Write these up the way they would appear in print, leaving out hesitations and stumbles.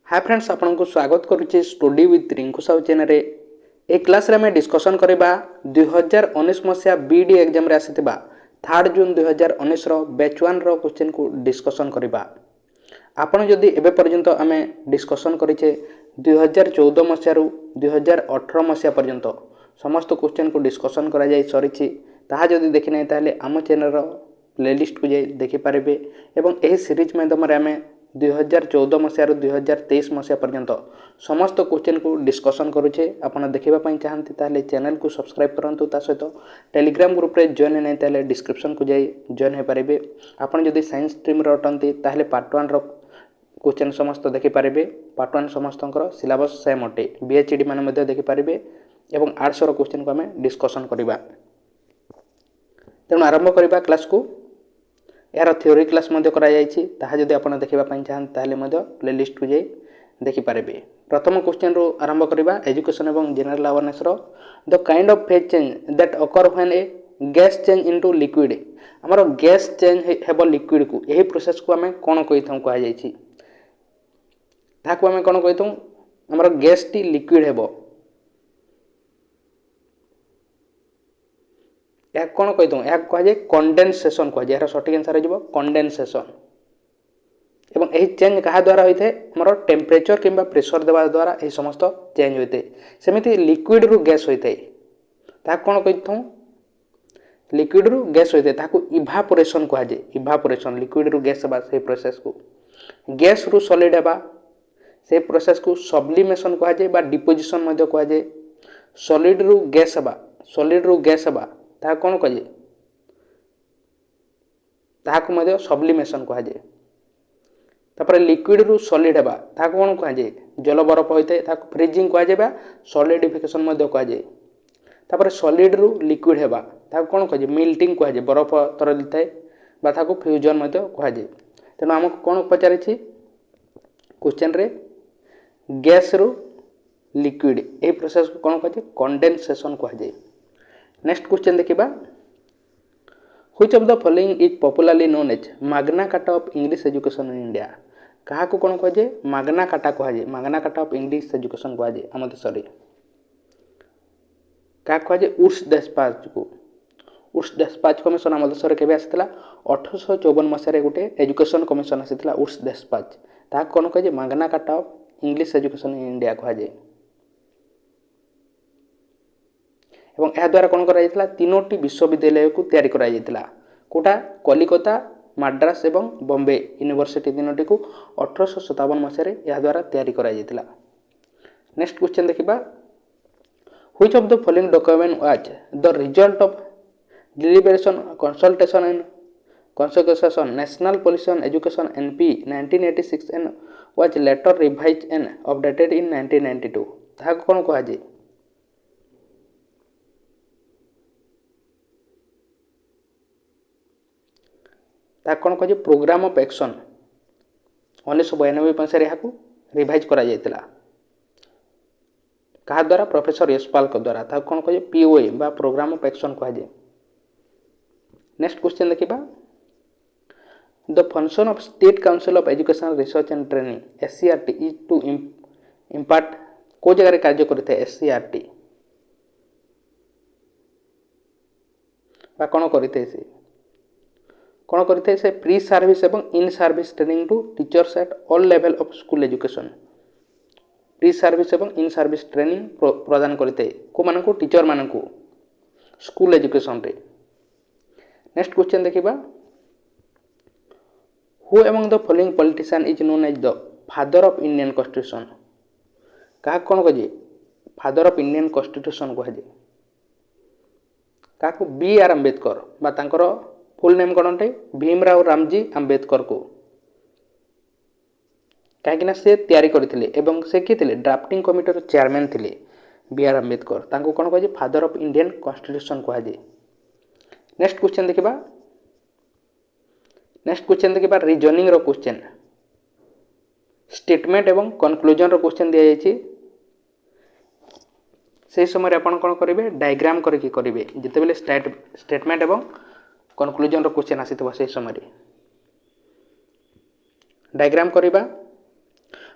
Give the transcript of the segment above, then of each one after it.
Hi friends, आपन को स्वागत करुच्चे study with Rinku Sahu channel. ए क्लास रे हमें डिस्कशन करबा 2019 मसिया बीडी एग्जाम रे आसीथिबा 3 जून 2019 रो बैच 1 रो क्वेश्चन को डिस्कशन करबा। आपन जदि एबे पर्यंत हमें डिस्कशन करिचे 2014 मसिया रु 2018 मसिया पर्यंत समस्त क्वेश्चन को डिस्कशन करा जाय सरिछि, ताहा जदि देखि नै ताले हम चैनल रो प्लेलिस्ट को जाय देखि पारिबे। एवं एही सीरीज माध्यम रे हमें 2014 मसिया रु 2023 मसिया पर्यंत समस्त क्वेश्चन को डिस्कशन करुचे। आपन देखिबा पई चाहंती ताले चैनल को सब्सक्राइब करंतु, ता सहित टेलीग्राम ग्रुप रे जॉइन नै ताले डिस्क्रिप्शन को जाय जॉइन हे पारिबे। आपन जदि साइंस स्ट्रीम रे अटंती ताले पार्ट 1 रो क्वेश्चन समस्त देखि पारिबे। पार्ट 1 समस्तंकर सिलेबस सेम अटे, बीएचडी माने मध्ये देखि पारिबे एवं आर्ट्स रो क्वेश्चन को हमें डिस्कशन करिबा। तेणु आरंभ करिबा क्लास को। यार थ्योरी क्लास मध्ये करा जायछि, ताहा जदि आपण देखिबा पई चाहन ताले मध्ये प्लेलिस्ट को जाय देखि पारिबे। प्रथम क्वेश्चन रो आरंभ करिबा एजुकेशन एवं जनरल अवेयरनेस रो। The kind of phase change that occur when a gas change into liquid. हमर गैस चेंज हेबो लिक्विड को, एही प्रोसेस को हमें कोन कहिथौ कहा जायछि, ताको हमें कोन कहिथौ। हमर गैस टी लिक्विड हेबो, या कोन कहिथौ, या कह जाय कंडेंसेशन कह जाय। यार सटीक आंसर हो जिवो कंडेंसेशन। एवं एही चेंज कहा द्वारा होइथे, हमर टेम्परेचर किंबा प्रेशर देबा द्वारा एही समस्त चेंज होइथे। सेमिति लिक्विड रु गैस होइथे, ता कोन कहिथौ, लिक्विड रु गैस होइथे, ताको इवापोरेशन कह जाय। इवापोरेशन लिक्विड रु गैस बा से प्रोसेस को, गैस रु सॉलिड बा से प्रोसेस को सब्लिमेशन कह जाय बा डिपोजिशन मध्ये कह जाय। सॉलिड रु गैस बा, सॉलिड रु गैस बा ता कोन कह जाय, ताको मध्ये सब्लिमेशन कह जाय। तापर लिक्विड रु सॉलिड हेबा ताको कोन कह जाय, जल बरफ होइते ताको फ्रीजिंग कह जाय बा सॉलिडिफिकेशन मध्ये कह जाय। तापर सॉलिड रु लिक्विड हेबा ताको कोन कह जाय, मेल्टिंग कह जाय। बरफ तरलिଥାଏ बा ताको फ्यूजन मध्ये कह जाय। तेनु हमको कोन पचारिछि क्वेश्चन रे, गैस रु लिक्विड ए प्रोसेस को कोन कह जाय, कंडेंसेशन कह जाय। नेक्स्ट क्वेश्चन देखिबा, which of the following is popularly known as Magna Carta of English education in India. कहा को कोन कह जाय, माग्ना कार्टा कह जाय। Magna Carta of English education कह जाय हम देश रे। का कह जाय, वुड्स डेस्पाच को। वुड्स डेस्पाच कमिशन हम देश रे केबे आसितला, 1854 मसिया रे गुटे एजुकेशन कमिशन आसितला वुड्स डेस्पाच। ता कोन कह जाय, Magna Carta of English education in India कह जाय। एवं यह द्वारा कौन करा तीनोटी विश्वविद्यालय को तैयारी करा कोटा, कलिकता, माड्रास एवं बॉम्बे यूनिवर्सिटी तीनोटी को 1857 मसीह यह द्वारा तैयारी करा नेक्स्ट क्वेश्चन देखिबा, which of the following document was the result of डिलिबरेशन consultation and consultation national policy on education NP 1986 and was later revised and updated in 1992। ताहा कोन कहा जाय, कौन कह प्रोग्राम ऑफ एक्शन 1992 मसीह यहाँ रिवाइज करा कहा द्वारा, प्रोफेसर यशपाल द्वारा। था कौन कह पीओए बा प्रोग्राम ऑफ एक्शन कह जाए। नेक्स्ट क्वेश्चन देखिबा, the function of state council of education research and training SCERT is to impart को जगह कार्य करते एससीईआरटी बा कौन करते से कौन करते से प्री सर्विस एवं in service training to teachers at all level of school education. Pre service एवं इन सर्विस ट्रेनिंग प्रदान करते को मानकु, टीचर मानकु स्कूल एजुकेशन रे। नेक्स्ट क्वेश्चन देखिबा, who among the following politician is known as the father of Indian constitution. कहा कौन कह फादर ऑफ इंडियन कॉन्स्टिट्यूशन कह जाए, का बी आर अम्बेडकर बा तांकर फुल नेम कौन टे, भीमराव रामजी आंबेडकर को। कहीं से तैयारी करथिले एवं से कि थिले ड्राफ्टिंग कमिटी रो चेयरमैन थिले बी आर अम्बेडकर। तांको कौन कह फादर ऑफ इंडियन कॉन्स्टिट्यूशन कह जाए। नेक्स्ट क्वेश्चन देखिबा, रीजनिंग रो क्वेश्चन, स्टेटमेंट एवं कंक्लूजन रो क्वेश्चन दिया जायछि। से समय आपण कौन करेंगे, डायग्राम करके करेंगे जिते बेले स्टेटमेंट एवं कंक्लूजन रो क्वेश्चन आसी से समय डायग्राम करवा।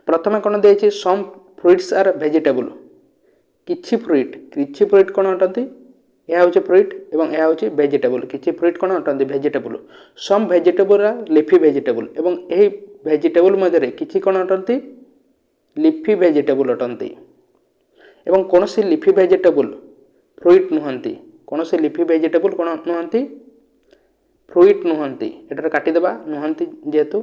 प्रथम कौन देछि सम फ्रुइट्स आर वेजिटेबल किछि फ्रुइट कौन अटंती यह हूँ फ्रुइट एवं यह हूँ वेजिटेबल किछि फ्रुइट कौन अटंती vegetable some vegetable are leafy vegetable एवं यही वेजिटेबल मध्य किछि कौन अटंती लिफी वेजिटेबल अटंती एवं कौन सी लिफी वेजिटेबल फ्रुइट नुहंती कौन सी लिफी वेजिटेबल कौन नुहंती फ्रुइट नुहंती एटार काटिदेबा नुहंती जेहेतु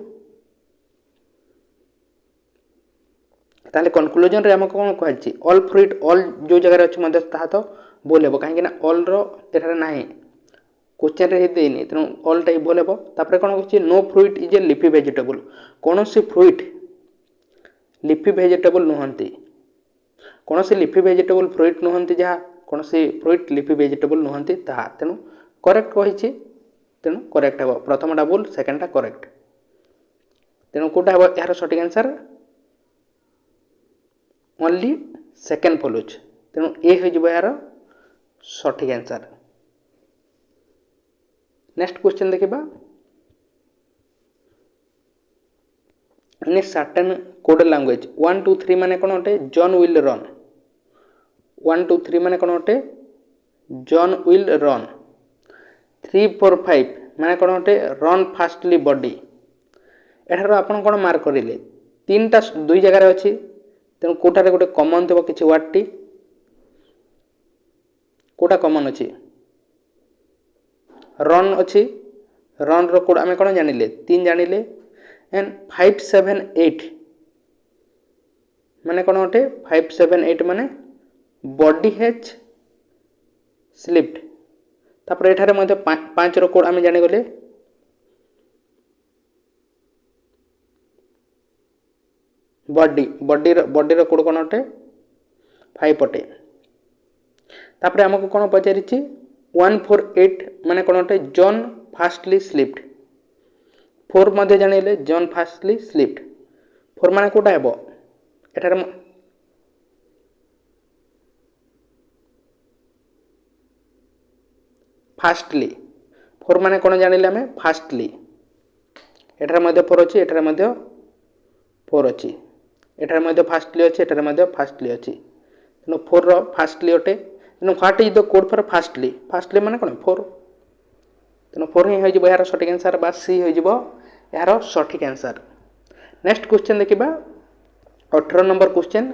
ताले कनक्लूजन रे हमको कौन कहछि ऑल फ्रुइट ऑल जो जगह अछि मध्य ताहा तो बोल हेबो काहे ना ऑल रो एठारे नाही क्वेश्चन रे देनी तेणु ऑल टाइप बोल हेबो तापर कौन कहछि no fruit is a leafy vegetable कौन सी फ्रुइट लिफी वेजिटेबल नुहंती कौन सी लिफी वेजिटेबल फ्रुइट नुहंती जहाँ कौन सी फ्रुइट लिफी वेजिटेबल नुहंती ताहा तेणु करेक्ट कहिछि तेणु करेक्ट हेबो प्रथमटा भूल सेकेंडटा करेक्ट तेणु कोटा हेबो यार सटीक आंसर ओनली सेकेंड फॉलोज तेणु ए हो जिवो यार सटीक आंसर नेक्स्ट क्वेश्चन देखिबा in a certain code language 1 2 3 माने कोन अटे जॉन विल रन 1 2 3 माने कोन अटे जॉन विल रन 3 4 5 माने कोन अटे रन फास्टली बॉडी एठार आपण कोन मार्क करिले तीनटा दुई जगह रे अछि तेणु कोठारे गोटे कमन थबो किछि वर्ड टी कोटा कमन अछि रन अछि रन रो कोड आमे कोन जानिले 3 जानिले एंड 5 7 8 माने कोन अटे 5 7 8 माने बॉडी हैज स्लिप्ड तापर एठारे मध्ये 5 रो कोड आमे जानि गले बॉडी रो कोड कोन अटे 5 अटे तापर हमको कोन पचारिछि 1 4 8 माने कोन अटे जॉन फास्टली स्लिप्ड 4 मध्ये जानिले जॉन फास्टली स्लिप्ड 4 माने कोटा हेबो एठारे फास्टली 4 माने कोन जानिले हमें फास्टली एठारे मध्ये 4 अछि एठारे मध्ये 4 अछि एठारे मध्ये फास्टली अछि एठारे मध्ये फास्टली अछि तेनो 4 रो फास्टली अटे तेनो what is the code for fastly माने कोन 4 तेनो 4 ही होई जिवो यार सटीक आंसर बा सी होई जिवो यार सटीक आंसर नेक्स्ट क्वेश्चन देखिबा 18 number question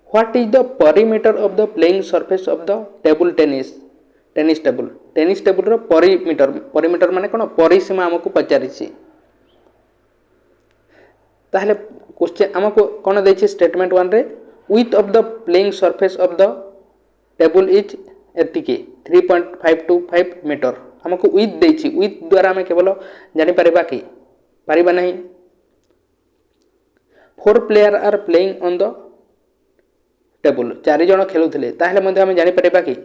what is the perimeter of the playing surface of the table tennis table रो पेरीमीटर माने कोन परिसीमा हमको पचारिछि ताहले क्वेश्चन हमको कोन दैछि स्टेटमेंट 1 रे width of the playing surface of the table is एतिके 3.525 मीटर हमको width दैछि width द्वारा हम केवल जानि परिबा कि परिबा नहीं 4 player are playing on the table 4 जण खेलुथिले ताहले मध्ये हम जानि परिबा कि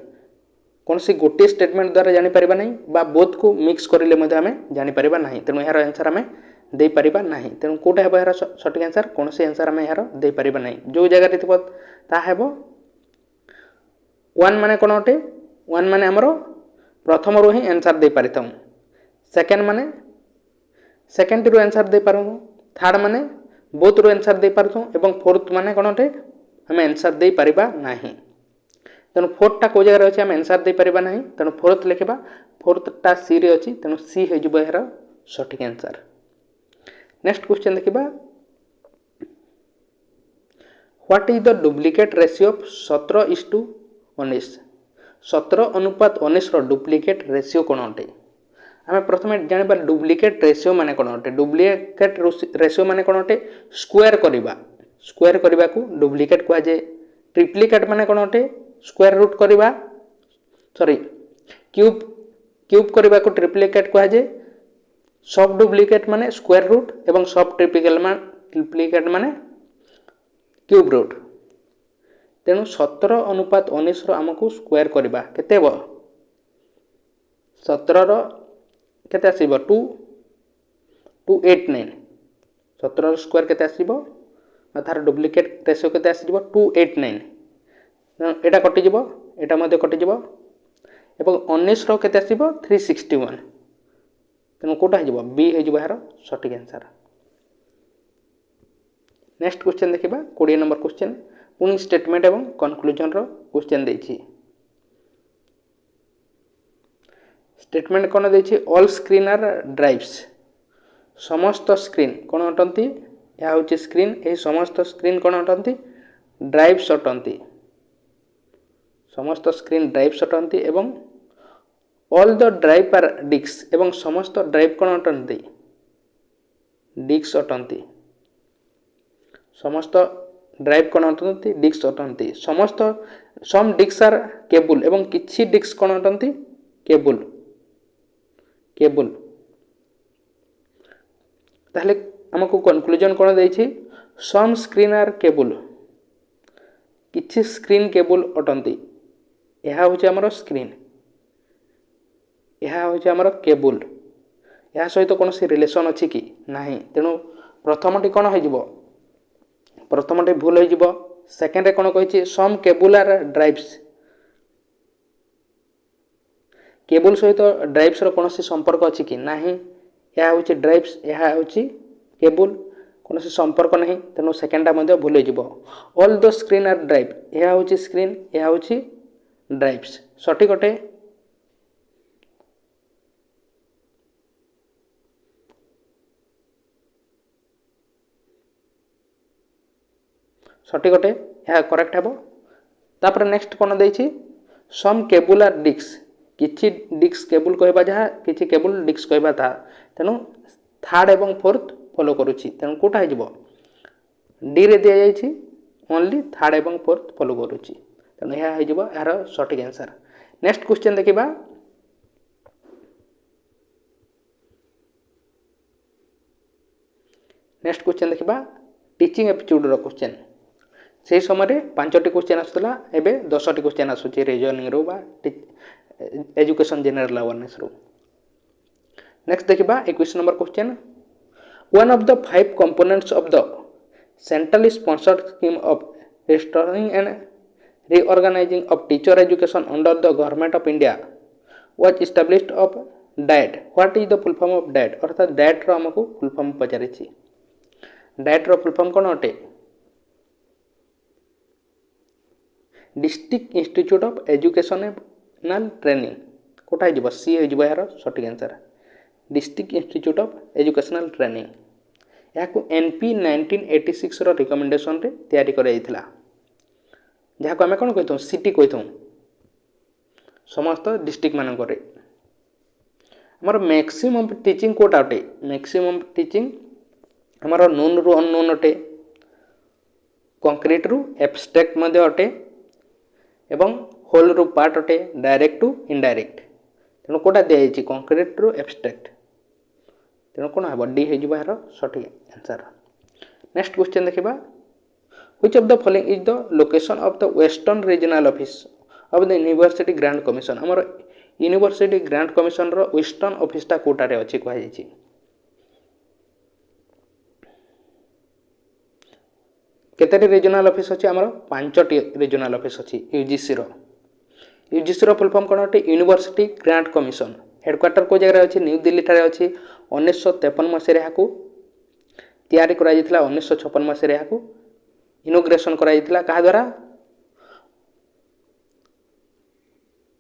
कोन सी गोटे स्टेटमेंट द्वारा जानि परिबा नहीं बा बोथ को मिक्स करिले मध्ये हम जानि परिबा नहीं तेनु यार आंसर हम दे परिबा नहीं तेनु कोटा हेबो यार सटीक आंसर कोन सी आंसर हम यार दे परिबा नहीं जो जगह रिथबो ता हेबो 1 माने कोन अटे 1 माने हमरो प्रथम रो ही आंसर दे परितम सेकंड माने सेकंड रो आंसर दे पारु थर्ड माने बोथ रो आंसर दे पारथु एवं फोर्थ माने कोन अटे हम आंसर दे परिबा नहीं तेनु फोर्थ टा को जगह अछि हम आंसर दे परिबा नहीं तेनु फोर्थ लिखबा फोर्थ टा सी रे अछि तेनु सी हे जिवो यार सटीक आंसर नेक्स्ट क्वेश्चन देखिबा what is the duplicate ratio of 17:19 17 अनुपात 19 रो डुप्लीकेट रेशियो कोन अटे हमें प्रथमे जानिबा डुप्लीकेट रेशियो माने कोन अटे डुप्लीकेट रेशियो माने कोन अटे स्क्वायर करबा को डुप्लीकेट कहै जे ट्रिप्लिकेट माने कोन अटे स्क्वायर रूट करबा सॉरी क्यूब करबा को ट्रिप्लिकेट कहै जे सब डुप्लीकेट माने स्क्वायर रूट एवं सब ट्रिप्लिकेट माने क्यूब रूट तेणु 17 अनुपात 19 रो हमको स्क्वायर करबा केते बो 17 रो केते आसीबो 289 17 रो स्क्वायर केते आसीबो तार डुप्लीकेट रेशियो केते आसीबो 289 एटा कटि जिवो एटा मध्ये कटि जिवो एवं 19 रो केते आसीबो 361 तेणु कोटा हो बी हो यार सटीक आंसर नेक्स्ट क्वेश्चन देखिबा 20 नंबर क्वेश्चन पुनी स्टेटमेंट एवं कंक्लूजन रो क्वेश्चन देछि स्टेटमेंट कोन देछि ऑल स्क्रीन आर ड्राइव्स समस्त स्क्रीन कोन अटंती या होछि स्क्रीन ए समस्त स्क्रीन कोन अटंती ड्राइव्स अटंती समस्त स्क्रीन ड्राइव्स अटंती एवं all the drive are disk एवं समस्त ड्राइव कोन अटंती डिस्क अटंती समस्त ड्राइव कोन अटंती डिस्क अटंती समस्त सम डिस्क आर केबल एवं किछि डिस्क कोन अटंती केबल केबल ताहले हमको कंक्लूजन कोन देछि सम स्क्रीन आर केबल किछि स्क्रीन केबल अटंती यह होछि हमर स्क्रीन यह होछि हमर केबल या सहित कोन से रिलेशन अछि कि नाही तेनु प्रथमटी कोन होय जिवो प्रथमटी भूल होय जिवो सेकंड रे कोन कहिछि सम केबल आर ड्राइव्स केबल सहित ड्राइव्स रो कोन से संपर्क अछि कि नाही यह होछि ड्राइव्स यह होछि केबल कोन से संपर्क नाही तेनु सेकंडटा मध्ये भूल होय जिवो all the screen are drive यह होछि स्क्रीन यह होछि ड्राइव्स सठिक अटे सठिक अटे यह करेक्ट हेबो तापर नेक्स्ट कोन दैछि सम केबल आर डिस्क किछि डिस्क केबल कहबा जहा किछि केबल डिस्क कहबा ता तेनु थर्ड एवं फोर्थ फॉलो करूछि तेनु कोटा हे जिवो डी रे दिया जाइछि ओनली थर्ड एवं फोर्थ फॉलो करूछि तेनु यह हे जिवो यार सठिक आंसर नेक्स्ट क्वेश्चन देखिबा नेक्स्ट क्वेश्चन देखिबा टीचिंग एप्टीट्यूड रो क्वेश्चन से समय 5टी क्वेश्चन आसुला एबे 10टी क्वेश्चन आसुची रीजनिंग रो बा एजुकेशन जनरल अवेयरनेस रो नेक्स्ट देखिबा 21 number question one of the 5 components of the centrally sponsored scheme of restoring and reorganizing of teacher education under the government of India was established of DAET. What is the full form of DAET? अर्थात DAET रो हमको full form पचारिछि DAET रो full form कोन अटे district institute of educational training कोटा हे जिवो सी हे जिवो यार सठिक answer district institute of educational training याको एनपी 1986 रो रिकमेंडेशन रे तयारी करा जायतिला जहाँ को आम कौन कही सिटी कही समस्त डिस्ट्रिक्ट मानक आमर मैक्सिमम टीचिंग कोटा अटे मैक्सिमम टीचिंग आमर नोन रु अननोन अटे कंक्रीट रु एब्स्ट्रैक्ट मध्य अटे एवं होल रु पार्ट अटे डायरेक्ट टू इनडायरेक्ट तेणु कोटा दिया जाइए कंक्रीट रु एब्स्ट्रैक्ट तेणु कौन हम डी हो यार सठिक आंसर नेक्स्ट क्वेश्चन देखिबा Which of the following is the location of the Western Regional Office of the University Grant Commission? हमर University Grant Commission रो Western Office टा कोटा रे अछि कहै छी केतेटी रीजनल ऑफिस अछि हमर 5टी रीजनल ऑफिस अछि यूजीसी रो फुल फॉर्म कोन अटे यूनिवर्सिटी ग्रांट कमिशन हेडक्वार्टर को जगह अछि न्यू दिल्ली ठारे अछि 1953 मसिया रे हाकू तयारी करा जितला 1956 मसिया रे हाकू इनोग्रेशन करा जितला कहा द्वारा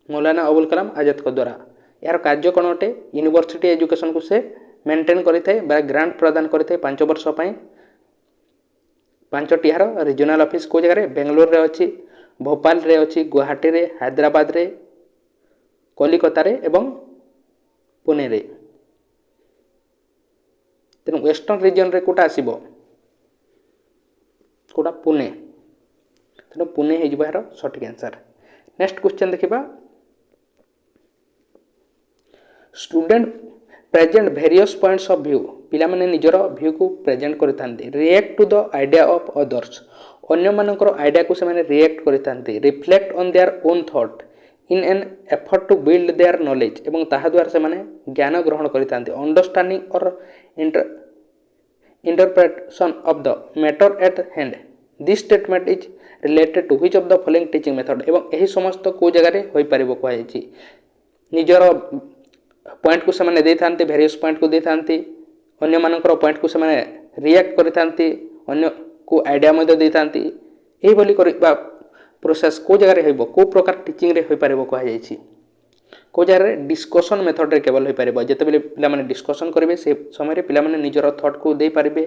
मौलाना अबुल कलाम आजाद को द्वारा यार कार्य कोन अटे यूनिवर्सिटी एजुकेशन को से मेंटेन करिथाय बा ग्रांट प्रदान करिथाय 5 वर्ष पई 5टी यार रीजनल ऑफिस को जगह रे बेंगलोर रे अछि भोपाल रे अछि गुवाहाटी रे हैदराबाद रे कोलकाता रे एवं पुणे रे तेनु वेस्टर्न रीजन रे कोटा आसीबो कोटा पुणे तेनु पुणे हे जिबार सठिक आंसर नेक्स्ट क्वेश्चन देखिबा student present various points of view पिला माने निजर व्यू को प्रेजेंट करिथांती react to the idea of others अन्य मानकर आइडिया को से माने रिएक्ट करिथांती reflect on their own thought in an effort to build their knowledge एवं ताहा द्वारा से माने ज्ञान ग्रहण करिथांती अंडरस्टैंडिंग और interpretation of the matter at hand this statement is related to which of the following teaching method एवं एही समस्त को जगह रे होई परिबो कहै छी निजर पॉइंट को समान दे थांते वेरियस पॉइंट को दे थांते अन्य मानकर पॉइंट को समान रिएक्ट करि थांते अन्य को आइडिया मध्य देइथांती एही भली करबा प्रोसेस को जगह रे होइबो को प्रकार टीचिंग रे होई परबो कहा जायछि को जगह रे डिस्कशन मेथड रे केवल होई परबो जते बेले पिला माने डिस्कशन करबे से समय रे पिला माने निजर थॉट को दे पारबे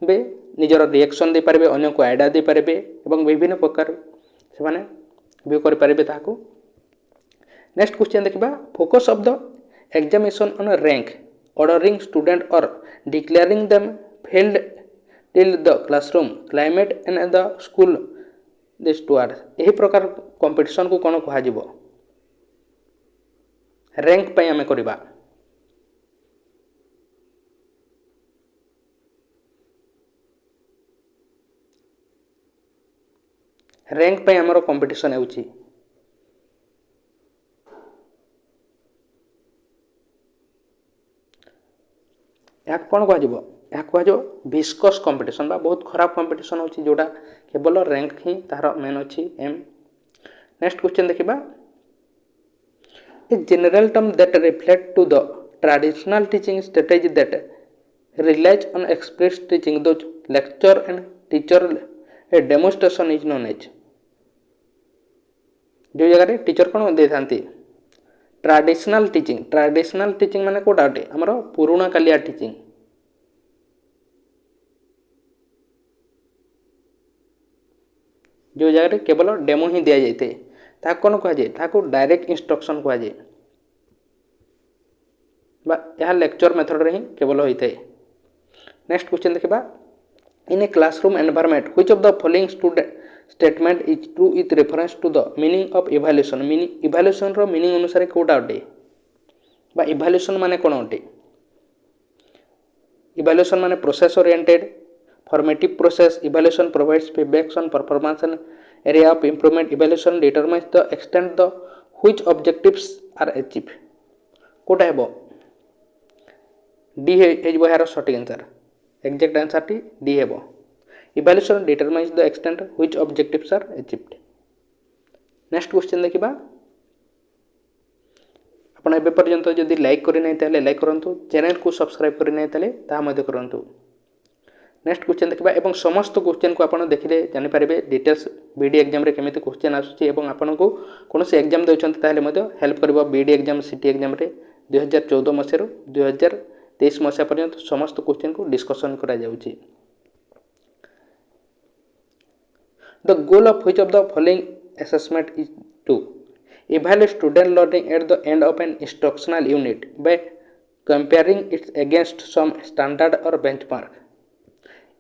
बे निजर रिएक्शन दे पारबे अन्य को आइडिया दे पारबे एवं विभिन्न प्रकार से माने व्यू कर पारबे ताको नेक्स्ट क्वेश्चन देखिबा focus of the examination on rank ordering student और declaring them failed till the classroom climate and the school this towards एही प्रकार कंपटीशन को कोन कहा जिवो रैंक पई हमें करबा रैंक पई हमरो कंपटीशन हेउची या कौन कह विस्कस कंपटीशन बा बहुत खराब कंपटीशन होची जोड़ा केवल रैंक ही तार मेन अच्छी एम नेक्स्ट क्वेश्चन देखिबा a general term that reflect to the traditional teaching strategy that relies on express teaching through lecture and teacher a demonstration is known as जो जगह टीचर कौन दे थांती traditional teaching माने कोटा अटे हमरो पुराना Kaliya teaching जो जगह केवल डेमो ही दिया जाते ता कौन कह जाए ताको डायरेक्ट इंस्ट्रक्शन कह जाए बा यह लेक्चर मेथड रे ही केवल होइते नेक्स्ट क्वेश्चन देखिबा in a classroom environment which of the following statement is true with reference to the meaning of evaluation evaluation रो मीनिंग अनुसार कोटा अटे बा इवैल्यूएशन माने कोन अटे इवैल्यूएशन माने process oriented formative process evaluation provides feedbacks on performance and area of improvement evaluation determines the extent the which objectives are achieve कोटा हेबो डी हेजबो यार सटीक आंसर एग्जैक्ट आंसर टी डी हेबो evaluation determines the extent which objectives are achieved next question देखिबा आपण एबे पर्यंत जदि लाइक करि नै ताले लाइक करंतु चैनल को सब्सक्राइब करि नै ताले ता मध्ये करंतु नेक्स्ट क्वेश्चन देखिबा एवं समस्त क्वेश्चन को आपण देखिले जानि पारिबे डिटेल्स बीडी एग्जाम रे केमिति क्वेश्चन आसुची एवं आपण को कोनोसी एग्जाम दैछन्ते ताले मध्ये हेल्प करबो बीडी एग्जाम सिटी एग्जाम रे 2014 मसिया रो 2023 मसिया पर्यंत समस्त क्वेश्चन को डिस्कशन करा जाउची The goal of which of the following assessment is to evaluate student learning at the end of an instructional unit by comparing it against some standard or benchmark.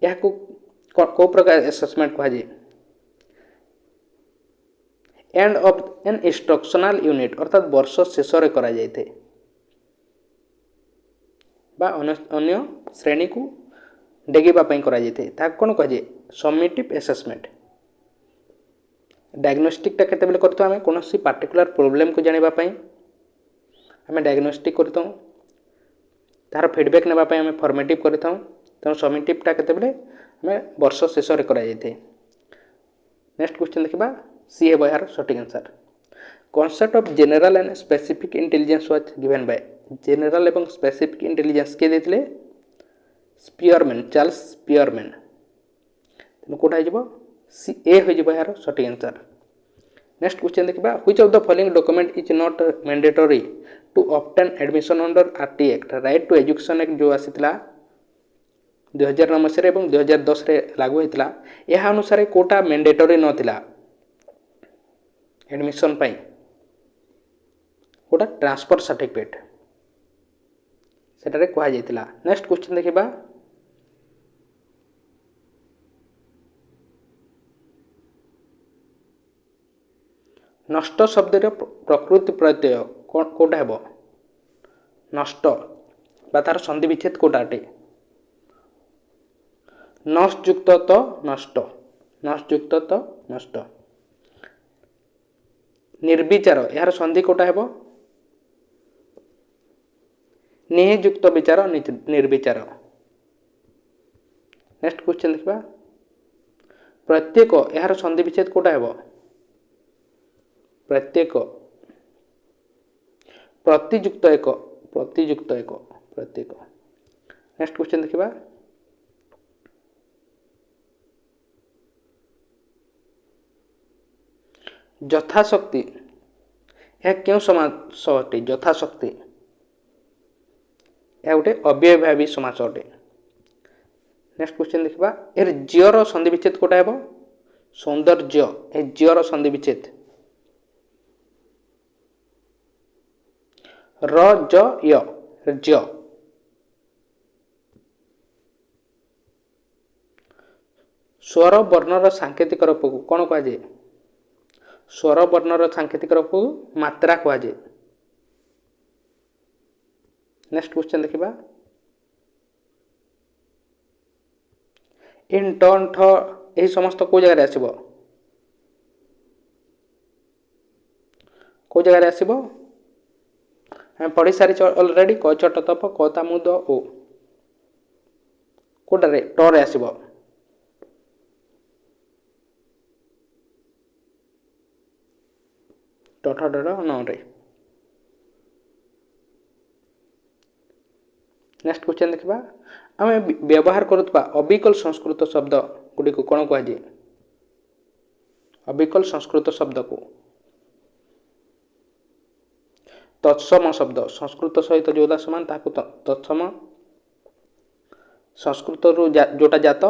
यह को प्रकार assessment कहा जाए end of an instructional unit अर्थात वर्ष शेष रे करा जाइथे बा अन्य श्रेणी को डेगिबा पई करा जाइथे ता कोन कह जाए समेटिव असेसमेंट डायग्नोस्टिक टा केते बेले करतो हमें कोनोसी पर्टिकुलर प्रॉब्लम को जानिबा पई हमें डायग्नोस्टिक करतो तार फीडबैक नेबा पई हमें फॉर्मेटिव करतो त समेटिव टा केते बेले हमें वर्ष शेष रे करा जाइथे नेक्स्ट क्वेश्चन देखिबा सी हे बायर सटीक answer concept of general and specific intelligence was given by general एवं स्पेसिफिक इंटेलिजेंस के देथिले स्पीयरमैन चार्ल्स स्पीयरमैन तनो कोठा हिजबो सी ए हिजबो यार सटीक आंसर नेक्स्ट क्वेश्चन देखिबा which of the following document is not mandatory to obtain admission under RT act right to education act जो आसीतला 2009 मसिया एवं 2010 रे लागू होइतला एहा अनुसार कोटा मैंडेटरी नथिला एडमिशन पाई कोटा ट्रांसफर सर्टिफिकेट सेटारे कहा जाइतला नेक्स्ट क्वेश्चन देखिबा नष्ट शब्द प्रकृति प्रत्यय कोटा हेबो नष्ट बा तार संधि विच्छेद कोटा अटे नष्ट युक्त तो नष्ट नष्ट युक्त तो नष्ट निर्विचार यार संधि कोटा हेबो नियुक्त विचार निर्विचार नेक्स्ट क्वेश्चन देखिबा प्रत्येक यार संधि विच्छेद कोटा हेबो प्रत्येक प्रतियुक्त एक प्रत्येक नेक्स्ट क्वेश्चन देखिबा ଯଥାଶକ୍ତି ଏହା କେଉଁ ସମାସ ଅଟେ? ଯଥାଶକ୍ତି ଏହା ଗୋଟେ ଅବ୍ୟୟଭାବୀ ସମାସ ଅଟେ। ନେକ୍ସଟ କ୍ୱେଶ୍ଚନ ଦେଖିବା, ଏର ଜ୍ୟର ସନ୍ଧି ବିଚ୍ଛେଦ କୋଉଟା ହେବ? ସୌନ୍ଦର୍ଯ୍ୟ। ଏ ଜ୍ୟର ସନ୍ଧି ବିଚ୍ଛେଦ ର ଜ ୟ ଜ୍ୟ। ସ୍ୱର ବର୍ଣ୍ଣର ସାଙ୍କେତିକ ରୂପକୁ କ'ଣ କୁହାଯାଏ? ସ୍ୱର ବର୍ଣ୍ଣର ସାଙ୍କେତିକ ରୂପକୁ ମାତ୍ରା କୁହାଯାଏ। ନେକ୍ସଟ କ୍ୱେଶ୍ଚନ ଦେଖିବା, ଇନ୍ ଟନ୍ ଠ ଏହି ସମସ୍ତ କେଉଁ ଜାଗାରେ ଆସିବ? କେଉଁ ଜାଗାରେ ଆସିବ? ଆମେ ପଢ଼ି ସାରିଛ ଅଲରେଡ଼ି। କ ଚ ଟ ତ ପ କ ତା ମୁ ଦ ଓ କେଉଁଟାରେ? ଟରେ ଆସିବ। ଟ ଠ ଡ ଢ ନରେ। ନେକ୍ସଟ କ୍ୱେଶ୍ଚନ ଦେଖିବା, ଆମେ ବ୍ୟବହାର କରୁଥିବା ଅବିକଲ ସଂସ୍କୃତ ଶବ୍ଦ ଗୁଡ଼ିକୁ କ'ଣ କୁହାଯାଏ? ଅବିକଲ ସଂସ୍କୃତ ଶବ୍ଦକୁ ତତ୍ସମ ଶବ୍ଦ। ସଂସ୍କୃତ ସହିତ ଯେଉଁଟା ସମାନ ତାହାକୁ ତତ୍ସମ, ସଂସ୍କୃତରୁ ଯେଉଁଟା ଜାତ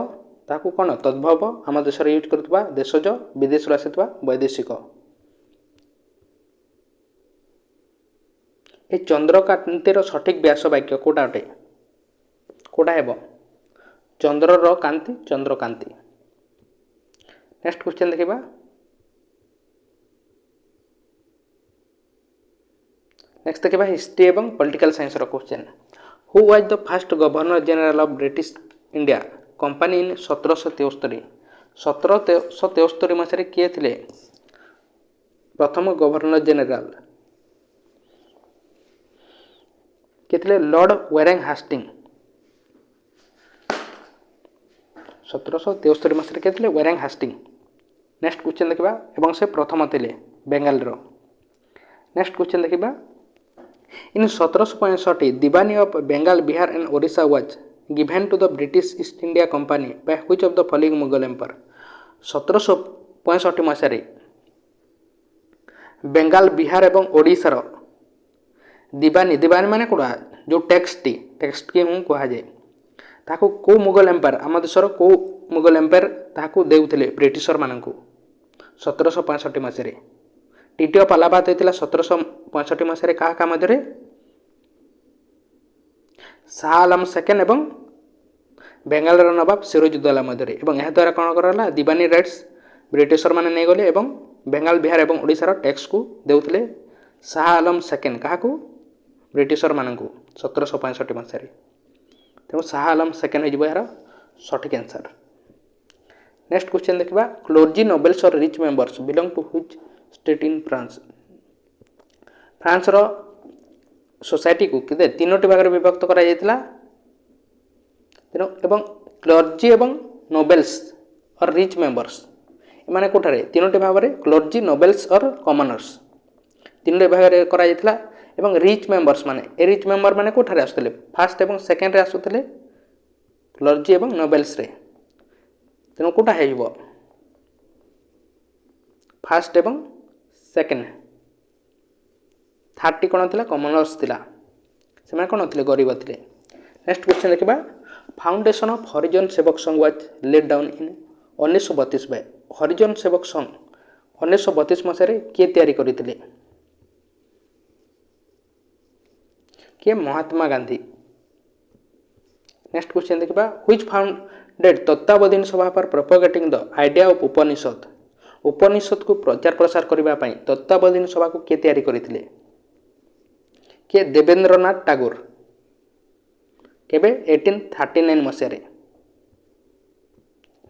ତାହାକୁ କ'ଣ? ତଦ୍ଭବ। ଆମ ଦେଶରେ ୟୁଜ୍ କରୁଥିବା ଦେଶଜ, ବିଦେଶରୁ ଆସିଥିବା ବୈଦେଶିକ। ଏ ଚନ୍ଦ୍ରକାନ୍ତିର ସଠିକ୍ ବ୍ୟାସ ବାକ୍ୟ କେଉଁଟା ଅଟେ? କେଉଁଟା ହେବ? ଚନ୍ଦ୍ରର କାନ୍ତି, ଚନ୍ଦ୍ରକାନ୍ତି। ନେକ୍ସଟ କ୍ୱେଶ୍ଚନ ଦେଖିବା, ନେକ୍ସଟ ଦେଖିବା ହିଷ୍ଟ୍ରି ଏବଂ ପଲିଟିକାଲ ସାଇନ୍ସର question. Who was the first governor general of British India company in 1773? 1773 ମସିହାରେ କିଏ ଥିଲେ ପ୍ରଥମ ଗଭର୍ଣ୍ଣର ଜେନେରାଲ? କିଏ ଥିଲେ? ଲର୍ଡ ୱେରେଂ ହାଷ୍ଟିଙ୍ଗ। 1773 ମସିହାରେ କିଏ ଥିଲେ? ୱେରେଂ ହାଷ୍ଟିଙ୍ଗ। ନେକ୍ସଟ କ୍ୱେଶ୍ଚନ ଦେଖିବା, ଏବଂ ସେ ପ୍ରଥମ ଥିଲେ ବେଙ୍ଗାଲର। ନେକ୍ସଟ କ୍ୱେଶ୍ଚନ ଦେଖିବା, in 1765 Diwani of Bengal, Bihar and Odisha was given to the British East India Company by which of the following Mughal emperor? 1765 ମସିହାରେ ବେଙ୍ଗାଲ, ବିହାର ଏବଂ ଓଡ଼ିଶାର ଦିବାନୀ, ଦିବାନୀ ମାନେ କେଉଁଟା? ଯେଉଁ ଟେକ୍ସଟକି ହିଁ କୁହାଯାଏ। ତାହାକୁ କେଉଁ ମୁଗଲ ଏମ୍ପାୟାର, ଆମ ଦେଶର କେଉଁ ମୁଗଲ ଏମ୍ପାୟାର ତାହାକୁ ଦେଉଥିଲେ ବ୍ରିଟିଶରମାନଙ୍କୁ? 1765 ମସିହାରେ। ଟିଟି ଅଫ୍ ଆଲାହାବାଦ ହୋଇଥିଲା 1765 ମସିହାରେ। କାହା କାହା ମଧ୍ୟରେ? ଶାହ ଆଲମ ସେକେଣ୍ଡ ଏବଂ ବେଙ୍ଗାଲର ନବାବ ସିରାଜଉଦ୍ଦୌଲା ମଧ୍ୟରେ। ଏବଂ ଏହାଦ୍ୱାରା କ'ଣ କରାଗଲା? ଦିବାନୀ ରାଇଟ୍ସ ବ୍ରିଟିଶରମାନେ ନେଇଗଲେ ଏବଂ ବେଙ୍ଗାଲ, ବିହାର ଏବଂ ଓଡ଼ିଶାର ଟ୍ୟାକ୍ସକୁ ଦେଉଥିଲେ ଶାହ ଆଲମ ସେକେଣ୍ଡ। କାହାକୁ? ବ୍ରିଟିଶରମାନଙ୍କୁ। 1765 ମସିହାରେ। ତେଣୁ ଶାହ ଆଲମ ସେକେଣ୍ଡ ହୋଇଯିବ ଏହାର ସଠିକ୍ ଆନ୍ସର। ନେକ୍ସଟ କ୍ୱେଶ୍ଚନ ଦେଖିବା, clergy nobles or rich members belong to which state in France? ଫ୍ରାନ୍ସର ସୋସାଇଟିକୁ କେତେ? 3ଟି ଭାଗରେ ବିଭକ୍ତ କରାଯାଇଥିଲା। ତେଣୁ ଏବଂ କ୍ଲର୍ଜି ଏବଂ ନୋବେଲ୍ସ ଅର୍ ରିଚ୍ ମେମ୍ବର୍ସ ଏମାନେ କେଉଁଠାରେ? 3ଟି ଭାଗରେ, କ୍ଲର୍ଜି, ନୋବେଲ୍ସ ଅର୍ କମନର୍ସ 3ଟି ଭାଗରେ କରାଯାଇଥିଲା। ଏବଂ ରିଚ୍ ମେମ୍ବର୍ସ ମାନେ, ଏ ରିଚ୍ ମେମ୍ବର ମାନେ କେଉଁଠାରେ ଆସୁଥିଲେ? ଫାର୍ଷ୍ଟ ଏବଂ ସେକେଣ୍ଡରେ ଆସୁଥିଲେ କ୍ଲର୍ଜି ଏବଂ ନୋବେଲ୍ସରେ। ତେଣୁ କେଉଁଟା ହେଇଯିବ? ଫାର୍ଷ୍ଟ ଏବଂ ସେକେଣ୍ଡ। ଥାର୍ଡ଼ଟି କ'ଣ ଥିଲା? କମନର୍ସ ଥିଲା। ସେମାନେ କ'ଣ ଥିଲେ? ଗରିବ ଥିଲେ। ନେକ୍ସଟ କ୍ୱେଶ୍ଚନ ଦେଖିବା, foundation of Harijan Sevak Sangh was laid down in 1932 by? Harijan Sevak Sangh 1932 ମସିହାରେ କିଏ ତିଆରି କରିଥିଲେ? କିଏ? ମହାତ୍ମା ଗାନ୍ଧୀ। ନେକ୍ସଟ କ୍ୱେଶ୍ଚନ ଦେଖିବା, which founded Tattvabodhini Sabha for propagating the idea of Upanishad? ଉପନିଷଦକୁ ପ୍ରଚାର ପ୍ରସାର କରିବା ପାଇଁ ତତ୍ତ୍ୱାବଧୀନ ସଭାକୁ କିଏ ତିଆରି କରିଥିଲେ? କିଏ? ଦେବେନ୍ଦ୍ରନାଥ ଟାଗୋର। କେବେ? 1839 ମସିହାରେ।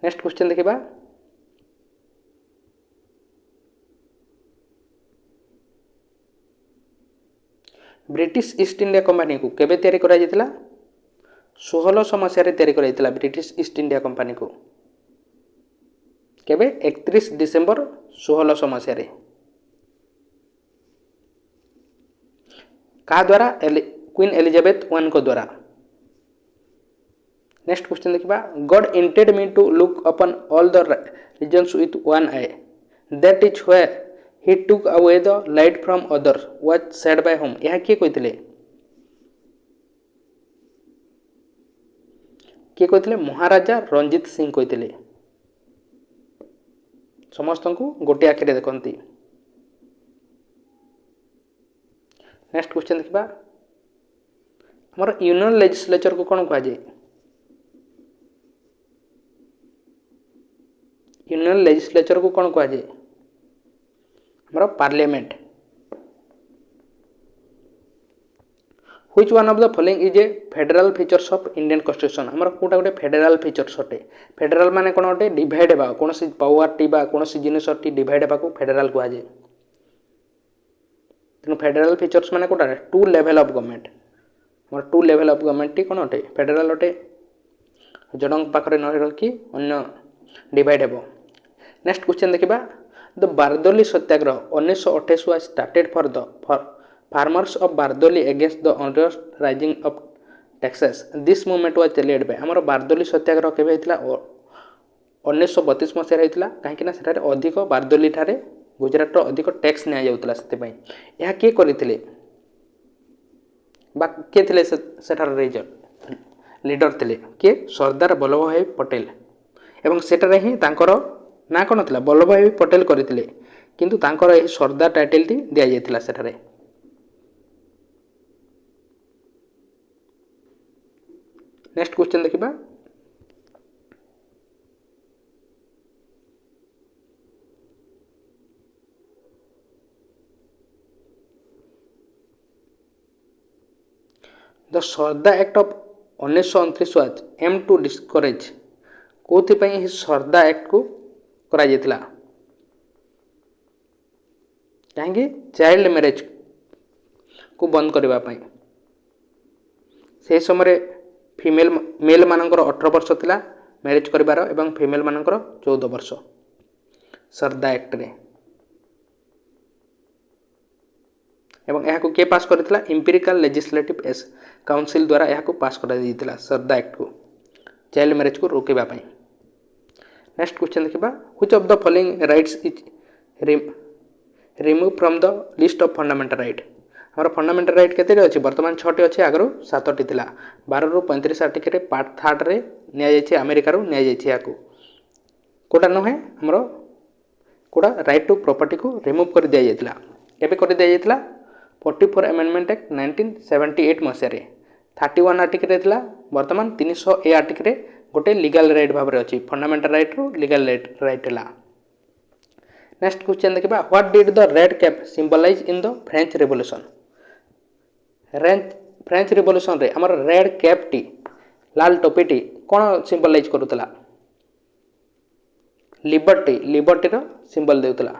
ନେକ୍ସଟ କ୍ୱେଶ୍ଚନ ଦେଖିବା, ବ୍ରିଟିଶ ଇଷ୍ଟ ଇଣ୍ଡିଆ କମ୍ପାନୀକୁ କେବେ ତିଆରି କରାଯାଇଥିଲା? 1600 ମସିହାରେ ତିଆରି କରାଯାଇଥିଲା ବ୍ରିଟିଶ ଇଷ୍ଟ ଇଣ୍ଡିଆ କମ୍ପାନୀକୁ। କେବେ? 31 ଡିସେମ୍ବର 1600 ମସିହାରେ। କାହା ଦ୍ୱାରା? କ୍ୱିନ୍ ଏଲିଜାବେଥ ୱାନ୍ଙ୍କ ଦ୍ୱାରା। ନେକ୍ସଟ କ୍ୱେଶ୍ଚନ ଦେଖିବା, God intend me to look upon all the reasons with one eye, that is where he took away the light from others was said by whom, ଏହା କିଏ କହିଥିଲେ? କିଏ କହିଥିଲେ? ମହାରାଜା ରଞ୍ଜିତ ସିଂ କହିଥିଲେ। ସମସ୍ତଙ୍କୁ ଗୋଟିଏ ଆଖିରେ ଦେଖନ୍ତି। ନେକ୍ସଟ କ୍ୱେଶ୍ଚନ୍ ଦେଖିବା, ଆମର ୟୁନିୟନ ଲେଜିସ୍ଲେଚରକୁ କ'ଣ କୁହାଯାଏ? ୟୁନିୟନ ଲେଜିସ୍ଲେଚରକୁ କ'ଣ କୁହାଯାଏ? ଆମର parliament. Which one of the following is a federal features of Indian Constitution? ଆମର କୋଉଟା ଗୋଟେ ଫେଡେରାଲ ଫିଚର୍ସ ଅଟେ? ଫେଡେରାଲ ମାନେ କ'ଣ ଅଟେ? ଡିଭାଇଡ୍ ହେବା, କୌଣସି ପାୱାରଟି ବା କୌଣସି ଜିନିଷଟି ଡିଭାଇଡ୍ ହେବାକୁ ଫେଡେରାଲ କୁହାଯାଏ। ତେଣୁ ଫେଡେରାଲ ଫିଚର୍ସ ମାନେ କୋଉଟା? Two level of government. ଆମର ଟୁ ଲେଭେଲ ଅଫ୍ ଗଭର୍ଣ୍ଣମେଣ୍ଟଟି କ'ଣ ଅଟେ? ଫେଡେରାଲ ଅଟେ। ଜଣଙ୍କ ପାଖରେ ନ ରଖି ଅନ୍ୟ ଡିଭାଇଡ୍ ହେବ। ନେକ୍ସଟ କ୍ୱେଶ୍ଚନ୍ ଦେଖିବା, ଦ ବାରଦୋଲି ସତ୍ୟାଗ୍ରହ 1928 was started for the farmers of Bardoli against the unjust rising of taxes. This movement was led by, ଆମର ବାରଦୋଲି ସତ୍ୟାଗ୍ରହ କେବେ ହେଇଥିଲା? 1932 ମସିହାରେ ହେଇଥିଲା। କାହିଁକିନା ସେଠାରେ ଅଧିକ ବାରଦୋଲି ଠାରେ ଗୁଜରାଟର ଅଧିକ ଟ୍ୟାକ୍ସ ନିଆଯାଉଥିଲା, ସେଥିପାଇଁ। ଏହା କିଏ କରିଥିଲେ ବା କିଏ ଥିଲେ ସେଠାର ଲିଡର ଥିଲେ? କିଏ? ସର୍ଦ୍ଦାର ବଲ୍ଲଭଭାଇ ପଟେଲ। ଏବଂ ସେଠାରେ ହିଁ ତାଙ୍କର ନାଁ କ'ଣ ଥିଲା? ବଲ୍ଲଭଭାଇ ପଟେଲ କରିଥିଲେ, କିନ୍ତୁ ତାଙ୍କର ଏହି ସର୍ଦ୍ଦାର ଟାଇଟେଲଟି ଦିଆଯାଇଥିଲା ସେଠାରେ। ନେକ୍ସଟ କ୍ୱେଶ୍ଚନ୍ ଦେଖିବା, the Sarda act of 1929 was aimed to discourage, କେଉଁଥିପାଇଁ ଏହି ସର୍ଦ୍ଦା ଆକ୍ଟକୁ କରାଯାଇଥିଲା? କାହିଁକି? ଚାଇଲ୍ଡ ମ୍ୟାରେଜକୁ ବନ୍ଦ କରିବା ପାଇଁ। ସେହି ସମୟରେ ମେଲ୍ ମାନଙ୍କର 18 ବର୍ଷ ଥିଲା ମ୍ୟାରେଜ କରିବାର ଏବଂ ଫିମେଲ୍ ମାନଙ୍କର 14 ବର୍ଷ ସର୍ଦ୍ଦା ଆକ୍ଟରେ। ଏବଂ ଏହାକୁ କିଏ ପାସ୍ କରିଥିଲା? ଇମ୍ପିରିକାଲ ଲେଜିସ୍ଲେଟିଭ କାଉନସିଲ୍ ଦ୍ୱାରା ଏହାକୁ ପାସ୍ କରାଯାଇଥିଲା ସର୍ଦ୍ଦା ଆକ୍ଟକୁ, ଚାଇଲ୍ଡ ମ୍ୟାରେଜକୁ ରୋକିବା ପାଇଁ। ନେକ୍ସଟ କ୍ୱେଶ୍ଚନ୍ ଦେଖିବା, which of the following rights is remove from the list of fundamental right? ଆମର ଫଣ୍ଡାମେଣ୍ଟାଲ ରାଇଟ୍ କେତେଟି ଅଛି? ବର୍ତ୍ତମାନ 6ଟି ଅଛି, ଆଗରୁ 7ଟି ଥିଲା। 12ରୁ 35 ଆର୍ଟିକଲରେ ପାର୍ଟ 3ରେ ନିଆଯାଇଛି, ଆମେରିକାରୁ ନିଆଯାଇଛି। ଏହାକୁ କେଉଁଟା ନୁହେଁ? ଆମର କେଉଁଟା? ରାଇଟ୍ ଟୁ ପ୍ରପର୍ଟିକୁ ରିମୁଭ୍ କରି ଦିଆଯାଇଥିଲା। କେବେ କରି ଦିଆଯାଇଥିଲା? 44 ଆମେଣ୍ଡମେଣ୍ଟ ଆକ୍ଟ 1978 ମସିହାରେ। 31 ଆର୍ଟିକଲରେ ଥିଲା, ବର୍ତ୍ତମାନ 300 ଆର୍ଟିକଲରେ ଗୋଟେ ଲିଗାଲ ରାଇଟ୍ ଭାବରେ ଅଛି। ଫଣ୍ଡାମେଣ୍ଟାଲ ରାଇଟ୍ରୁ ଲିଗାଲ ରାଇଟ୍ ହେଲା। ନେକ୍ସଟ କ୍ୱେଶ୍ଚନ୍ ଦେଖିବା, what did the red cap symbolize in the French revolution? French ରିଭଲ୍ୟୁସନରେ ଆମର ରେଡ୍ କ୍ୟାପ୍ଟି, ଲାଲ ଟୋପିଟି କ'ଣ ସିମ୍ବଲାଇଜ୍ କରୁଥିଲା? ଲିବର୍ଟିର ସିମ୍ବଲ ଦେଉଥିଲା।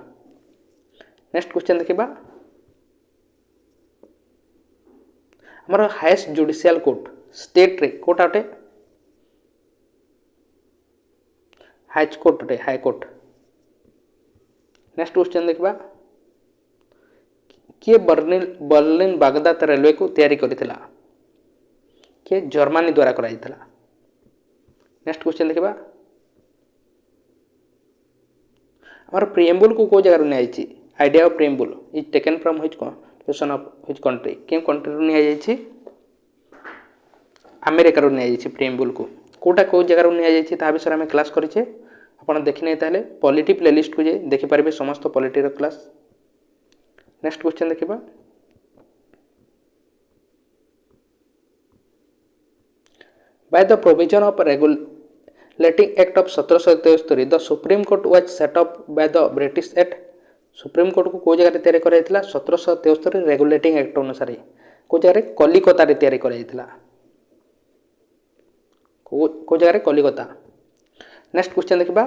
ନେକ୍ସଟ କ୍ୱେଶ୍ଚନ୍ ଦେଖିବା, ଆମର ହାଏଷ୍ଟ ଜୁଡ଼ିସିଆଲ କୋର୍ଟ ଷ୍ଟେଟ୍ରେ କେଉଁଟା ଅଟେ? ହାଇକୋର୍ଟ ଅଟେ, ହାଇକୋର୍ଟ। ନେକ୍ସଟ କ୍ୱେଶ୍ଚନ୍ ଦେଖିବା, କିଏ ବର୍ଲିନ ବାଗଦାଦ ରେଲୱେକୁ ତିଆରି କରିଥିଲା? କିଏ? ଜର୍ମାନୀ ଦ୍ୱାରା କରାଯାଇଥିଲା। ନେକ୍ସଟ କ୍ୱେଶ୍ଚନ୍ ଦେଖିବା, ଆମର ପ୍ରିଏମ୍ବୁଲକୁ କେଉଁ ଜାଗାରୁ ନିଆଯାଇଛି? Idea of preamble is taken from which constitution of which country? କେଉଁ କଣ୍ଟ୍ରିରୁ ନିଆଯାଇଛି? ଆମେରିକାରୁ ନିଆଯାଇଛି ପ୍ରିଏମ୍ବୁଲକୁ। କେଉଁଟା କେଉଁ ଜାଗାରୁ ନିଆଯାଇଛି ତାହା ବିଷୟରେ ଆମେ କ୍ଲାସ୍ କରିଛେ, ଆପଣ ଦେଖିନାହିଁ ତାହେଲେ ପଲିଟି ପ୍ଲେଲିଷ୍ଟକୁ ଯାଇ ଦେଖିପାରିବେ ସମସ୍ତ ପଲିଟିର କ୍ଲାସ୍। ନେକ୍ସଟ କ୍ୱେଶ୍ଚନ୍ ଦେଖିବା, by the provision of regulating act of 1773 the supreme court was set up by the British act. ସୁପ୍ରିମକୋର୍ଟକୁ କେଉଁ ଜାଗାରେ ତିଆରି କରାଯାଇଥିଲା? 1773 ରେଗୁଲେଟିଂ ଆକ୍ଟ ଅନୁସାରେ। କେଉଁ ଜାଗାରେ? କଲିକତାରେ ତିଆରି କରାଯାଇଥିଲା। କେଉଁ ଜାଗାରେ? କଲିକତା। ନେକ୍ସଟ କ୍ୱେଶ୍ଚନ୍ ଦେଖିବା,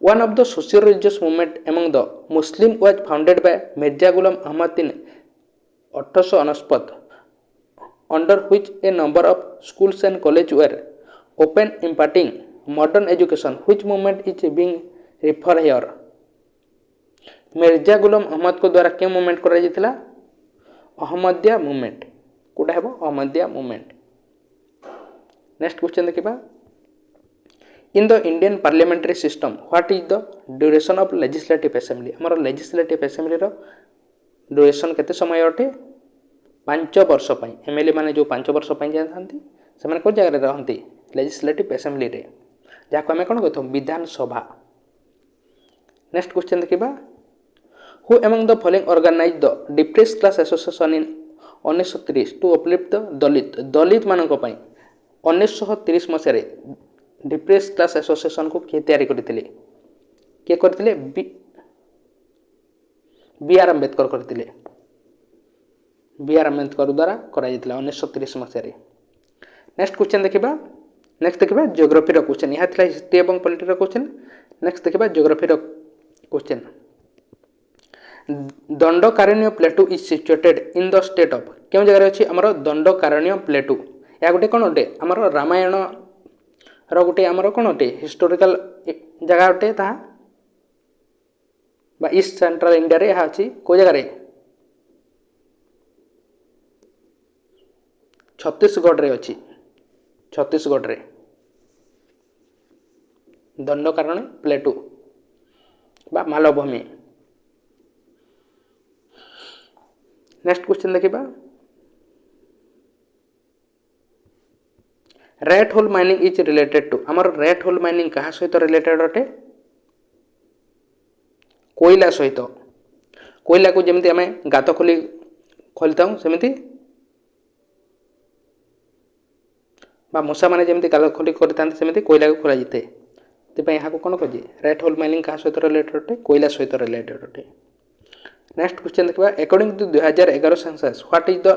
one of the socio religious movement among the Muslim was founded by Mirza Ghulam Ahmad in 1849, under which a number of schools and colleges were open imparting modern education. Which movement is being referred here? Mirza Ghulam ଅହମ୍ମଦଙ୍କ ଦ୍ୱାରା କେଉଁ movement କରାଯାଇଥିଲା? Ahmadiyya movement. କେଉଁଟା ହେବ? Ahmadiyya movement. Next question ଦେଖିବା, in the Indian parliamentary system what is the duration of legislative assembly आमर legislative assembly duration केते समय अटे 5 वर्ष एमएलए माने जो 5 वर्ष जाती से कौन जगह रहती लेजिस्लेटिव असेंबली रे जहाँ आम कौन कहते विधानसभा। नेक्स्ट क्वेश्चन देखा who among the following organise the depress class association in 1930 to uplift the Dalit Dalit मानक 1930 मसीह डिप्रेस क्लास एसोसिएशन को किए तैयारी करते किए करते बी आर अम्बेडकर करते बी आर अम्बेडकर द्वारा करा 1930 मसीह। नेक्स्ट क्वेश्चन देखा नेक्स्ट देखा जियोग्राफी क्वेश्चन यहाँ था हिस्ट्री और पॉलिटी क्वेश्चन। नेक्स्ट देखा geography question Dandakaranya प्लेटू is situated in the state of क्यों जगह अच्छी आमर दंडकारण्य प्लेटू या गोटे कौन अटे आमर रामायण रोटे आमर कौन अटे हिस्टोरिकल जगह अटे ता ईस्ट सेंट्रल इंडिया रे अच्छी को जगह छत्तीसगढ़ रे अच्छी छत्तीसगढ़ रे दंडकारण्य प्लेटू बा मालभूमि। नेक्स्ट क्वेश्चन देखा rat hole mining is related to आमर रेट होल माइनिंग क्या सहित रिलेटेड अटे कोयला सहित कोयला को जमी आम गात खोली था सेमती मशा मैंने जमी गात खोली करते कोयला को खोल जाए यहाँ को कौन कहे रेट होल माइनिंग क्या सहित रिलेटेड अटे कोयला सहित रिलेटेड अटे। नेक्स्ट क्वेश्चन देखा according to 2011 census what is the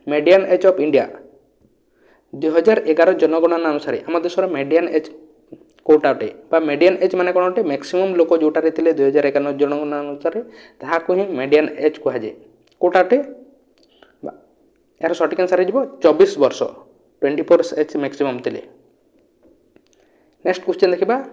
median age of India 2011 जनगणना अनुसार आम देशर मीडियन एज कोटा अटे मीडियन एज माने कौन अटे मैक्सिमम लोक जोटार 2011 जनगणना अनुसार ताकू ही मीडियन एज कहुए कोटा अटे यार सठिक आंसर हो 24 वर्ष 24 एज मैक्सिमम थे। नेक्स्ट क्वेश्चन देखा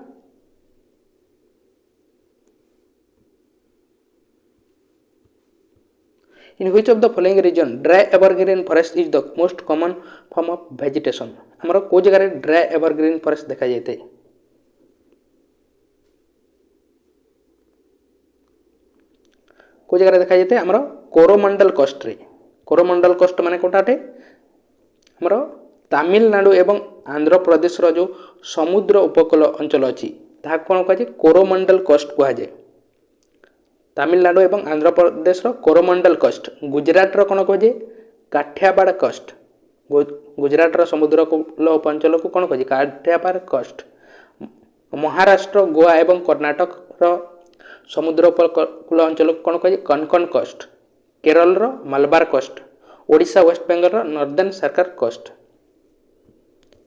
इन which of the following region dry evergreen forest is the most common form of vegetation आमर को जगह ड्राई एवरग्रीन फॉरेस्ट देखा जाए को जगह देखा जाए आमर कोरोमंडल कोस्ट माने कोटाटे आमर तमिलनाडु एवं आंध्र प्रदेश रो जो समुद्र उपकूल अंचल अच्छी ताहा कौन कहुए कोरोमंडल कोस्ट कहुए तमिलनाडु एवं आंध्र प्रदेश कोरोमंडल कोस्ट गुजरात रो कौन कहे काठियावाड़ कोस्ट गुजरात रो समुद्र कूल उपअंचल को कौन कहे काठियावाड़ कोस्ट महाराष्ट्र गोवा एवं कर्नाटक रो समुद्र उपकूल अंचल को कौन कहे कनकन कोस्ट केरल रो मलबार कोस्ट ओडिशा वेस्ट बेंगल रो northern circle coast.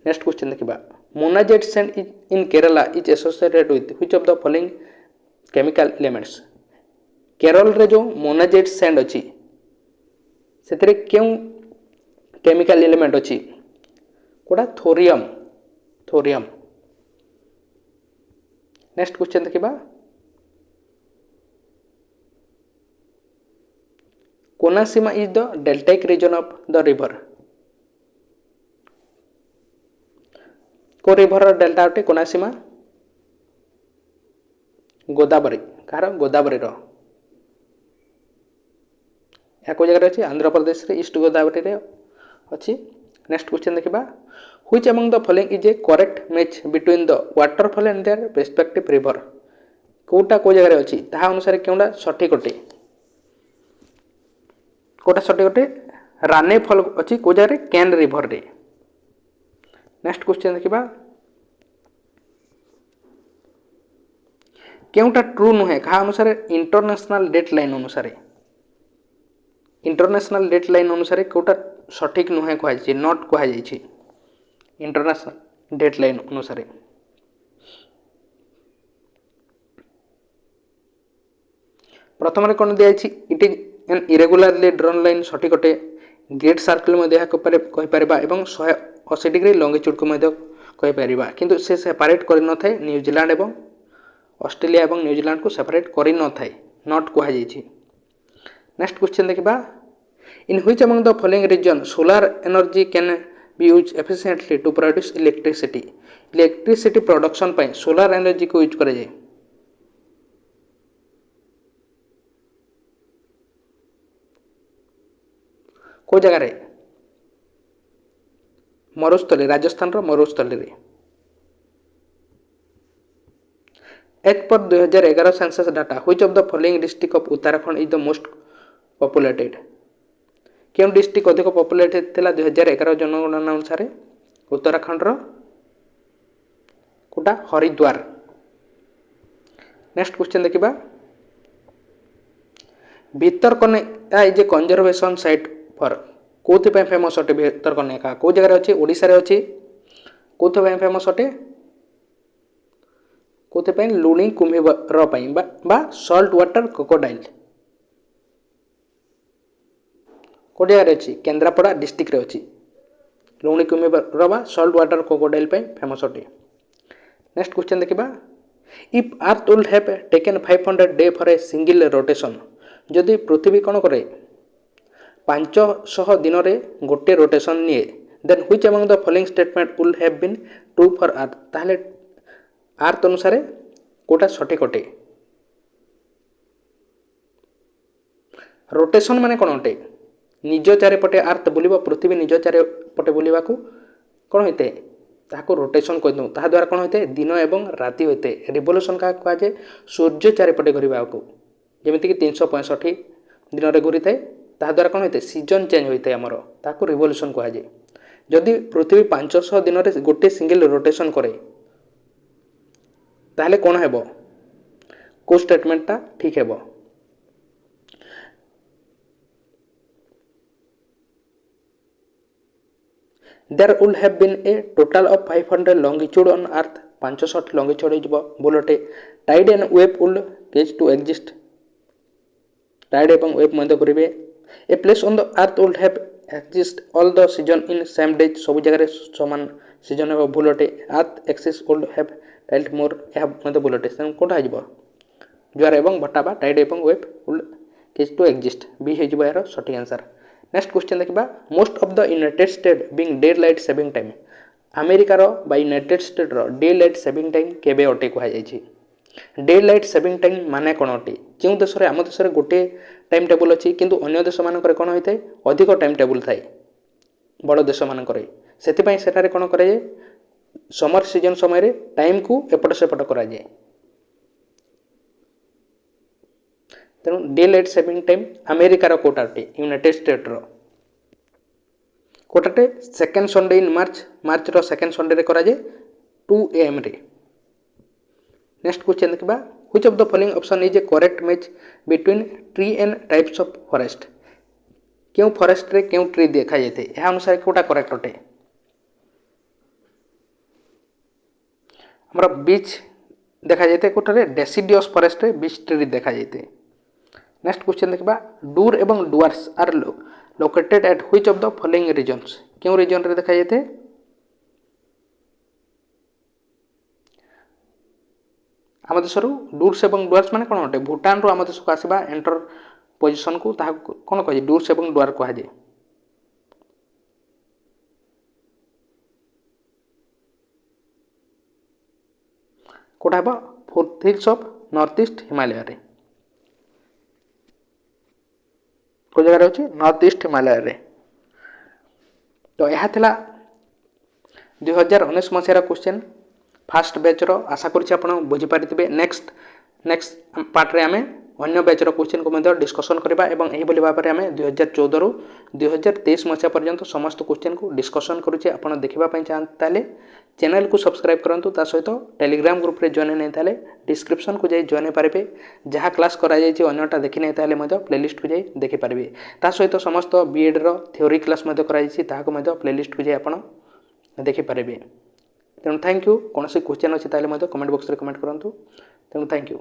Next question देखा monazite sand in Kerala is associated with which of the following chemical elements Kerala रे जो मोनाजेट सैंड अच्छी से क्यों केमिकल एलिमेंट अच्छी कोड़ा थोरियम थोरियम। नेक्स्ट क्वेश्चन देखा Konaseema is the deltaic region of the river को रिवर डेल्टा अटे कोनासीमा गोदावरी कार गोदावरी रो या को जगह अच्छी आंध्र प्रदेश रे ईस्ट गोदावरी रे अच्छी। नेक्स्ट क्वेश्चन देखा which among the following is a correct match between the waterfall and their respective river कोटा को जगह अच्छी ता अनुसार क्योंटा सठिक अटे कोटा सठिक अटे राने फल अच्छी को जगह कैन रिवर रे। नेक्स्ट क्वेश्चन देखा क्योंटा ट्रू नुहे क्या अनुसार इंटरनेशनल डेट लाइन अनुसार इंटरनेशनल डेट लाइन अनुसार कोटा सठिक नुहे कहुई नॉट कहुई इंटरनेशनल डेट लाइन अनुसार। प्रथम कौन दिखाई it is an irregularly drawn line सठिक अटे ग्रेट सर्कल कहीपर और 180 डिग्री लंगिट्यूड को कहीपर किंतु से सेपरेट कर न थाए न्यूजीलैंड और ऑस्ट्रेलिया और न्यूजीलैंड को सेपरेट कर न थाए नॉट कहुई। नेक्स्ट क्वेश्चन देखा in which among the following region solar energy can be use efficiently to produce electricity. Electricity production पर सोलार एनर्जी को यूज कराए। को जगार मरुस्थली राजस्थान मरुस्थली रे। As per 2011 census data which of the following district of Uttarakhand is the most populated. क्यों district अधिक populated थिला 2011 जनगणना अनुसार उत्तराखंड कोटा हरिद्वार। नेक्स्ट क्वेश्चन देखिबा Bhitarkanika is a conservation site for कोथि पे फेमस अटे। भितरकनिका को जगह अछि ओडिसा रे अछि। कोथि पे फेमस अटे कोथि पे लुणी कुम्भीर पई बा सॉल्ट वाटर क्रोकोडाइल। को जगह अछि केंद्रापड़ा डिस्ट्रिक्ट रे अछि। लुणी कुम्भीर बा सॉल्ट वाटर क्रोकोडाइल पे फेमस अटे। नेक्स्ट क्वेश्चन देखिबा if earth would have taken 500 day for a single rotation. जदि पृथ्वी कौन करे 500 दिन रे गोटे रोटेशन निए then which among the following statement would have been true for earth. ताहले अर्थ अनुसार कोटा सठिक अटे। रोटेशन माने कौन अटे निज चारिपटे अर्थ बुलिबो पृथ्वी निज चारिपटे बुलिबा को कौन होते ताको रोटेशन कह दूँ। ता द्वारा कौन होते दिन एवं राति होते। रिवोल्यूशन क्या कहुए सूर्य चारिपटे घूरवा को जमीक 365 दिन में घूरी थाए। ता द्वारा कौन होते सीजन चेंज होता है आमर ताको रिवोल्यूशन कहुए। जदि पृथ्वी 500 दिन में गोटे सिंगल रोटेशन करे ताहले कौन हेबो को स्टेटमेंटा ठीक हेबो। There would have been a total of 500 longitude on earth 560 longitude हो बोलटे tide and wave would cage to exist. Tide एवं वेव मध्य करेंगे। A place on the earth would have exist all the season in same days सब जगह समान सीजन हो बोलटे। Earth axis would have tilted more यह मध्य बोलटे कौटा हो ज्वार एवं भट्टा बा टाइड एवं wave would cage to exist बी हो यार सठिक आंसर। नेक्स्ट क्वेश्चन देखिबा most of the United State being daylight saving time. अमेरिकार बा United State daylight saving time केबे अटे कहुई। डे लाइट सेविंग टाइम माने कौन अटे जो देश में आम देश में गोटे टाइम टेबुल अच्छी किंतु अन्य देश मानक कौन होता है अधिक टाइम टेबुल थाए बड़ देश मानक से कौन कराए समर सीजन समय टाइम को एपट सेपट कराए। तेणु डे लाइट सेविंग टाइम अमेरिकार कोटा अटे यूनाइटेड स्टेट्र कोटाटे सेकेंड संडे इन मार्च रो सेकेंड संडे रे करा 2 AM रे। नेक्स्ट क्वेश्चन देखिबा which of the following option is a correct match between tree and types of forest. क्यों फॉरेस्ट रे क्यों ट्री देखा जाते यह अनुसार कोटा करेक्ट अटे। हमरा बीच देखा जाते कोटारे डेसिडियस फॉरेस्ट रे बीच ट्री देखा जाते। नेक्स्ट क्वेश्चन देखिबा डूर एवं Dooars are located at which of the following regions. क्यों रीजन रे देखा जाते आम देश डूर्स एवं डुआर्स माने कौन अटे भूटान रो आम देश को आसवा एंटर पोजिशन को कौन कह डूर्स एवं डुआर कहुए। कोटा हेबो foothills of north east Himalaya रे को जगह अच्छे नॉर्थ ईस्ट हिमालय रे। तो यह थिला 2019 मसीहार क्वेश्चन फास्ट बैचर आशा करुच्चे आप बुझीपारे। नेक्स्ट पार्ट रे आमे अन्य बैचर क्वेश्चन को डिस्कसन करबा एवं एही बोली भाबरे आमे 2014 रु 2023 मसीहा पर्यंत समस्त क्वेश्चन को डिस्कसन करुच्चे। आपण देखिबा पई चाहताले चैनल को सब्सक्राइब करंतु ता सहित टेलीग्राम ग्रुप रे जॉइन नै ताले डिस्क्रिप्शन को जाई जॉइन पारिबे। जहाँ क्लास करा जायछि अन्यटा देखि नै ताले मध्य प्लेलिस्ट को जाई देखि पारिबे। ता सहित समस्त बीएड रो थ्योरी क्लास मध्य करा जायछि ताहाको मध्य प्लेलिस्ट को जाई आपण देखि पारिबे। तेणु थैंक यू। कौन क्वेश्चन अच्छी ताले मध्य कमेंट बॉक्स रे कमेंट करंतु। तेणु थैंक यू।